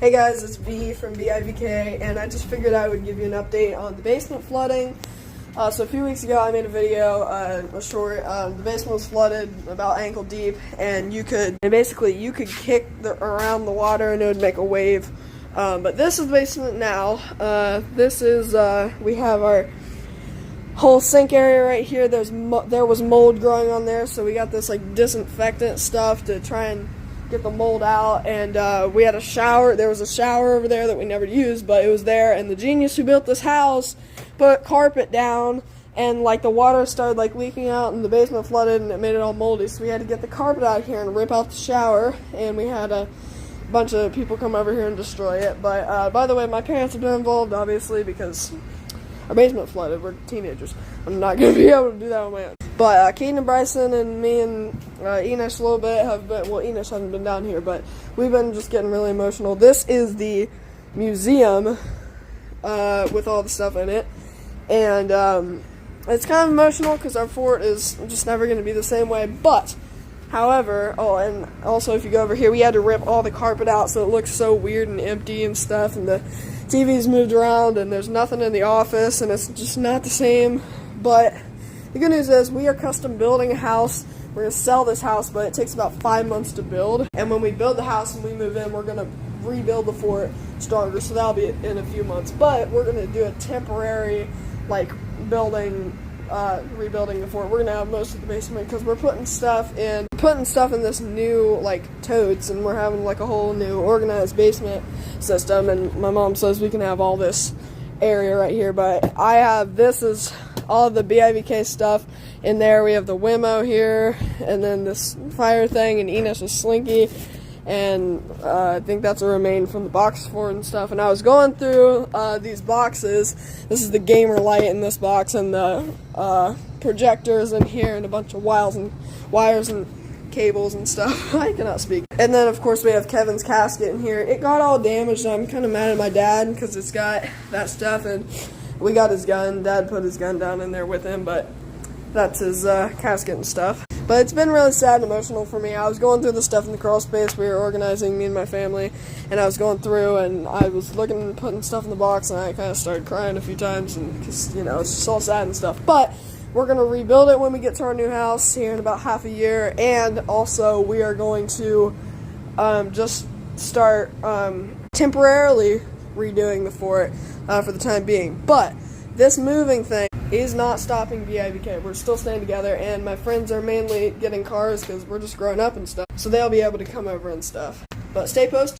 Hey guys, it's B from BIVK, and I just figured I would give you an update on the basement flooding. So a few weeks ago I made a video, a short, the basement was flooded about ankle deep, and you could kick around the water and it would make a wave. But this is the basement now. We have our whole sink area right here. There was mold growing on there, so we got this like disinfectant stuff to try and get the mold out, and we had a shower. There was a shower over there that we never used, but it was there, and the genius who built this house put carpet down, and like the water started like leaking out and the basement flooded and it made it all moldy, so we had to get the carpet out of here and rip out the shower, and we had a bunch of people come over here and destroy it. But by the way, my parents have been involved, obviously, because our basement flooded. We're teenagers. I'm not going to be able to do that on my own. But Keaton and Bryson and me and Enos a little bit have been, well, Enos hasn't been down here, but we've been just getting really emotional. This is the museum with all the stuff in it, and it's kind of emotional because our fort is just never going to be the same way. But however, and also if you go over here, we had to rip all the carpet out so it looks so weird and empty and stuff, and the TV's moved around and there's nothing in the office and it's just not the same. But the good news is we are custom building a house. We're going to sell this house, but it takes about 5 months to build, and when we build the house and we move in, we're going to rebuild the fort stronger, so that'll be in a few months. But we're going to do a temporary like rebuilding the fort. We're going to have most of the basement because we're putting stuff in this new like totes, and we're having like a whole new organized basement system, and my mom says we can have all this area right here. But this is all the BIVK stuff in there. We have the Wimo here, and then this fire thing, and Enos is Slinky, and I think that's a remain from the box fort and stuff. And I was going through these boxes. This is the gamer light in this box, and the projectors in here, and a bunch of wires and cables and stuff. I cannot speak. And then of course we have Kevin's casket in here. It got all damaged. I'm kind of mad at my dad because it's got that stuff, and we got his gun. Dad put his gun down in there with him, but that's his casket and stuff. But it's been really sad and emotional for me. I was going through the stuff in the crawl space. We were organizing, me and my family, and I was going through, and I was looking and putting stuff in the box, and I kind of started crying a few times, and just, you know, it's just all sad and stuff. But we're going to rebuild it when we get to our new house here in about half a year, and also we are going to just start temporarily redoing the fort for the time being. But this moving thing is not stopping BIVK. We're still staying together, and my friends are mainly getting cars because we're just growing up and stuff, so they'll be able to come over and stuff. But stay posted.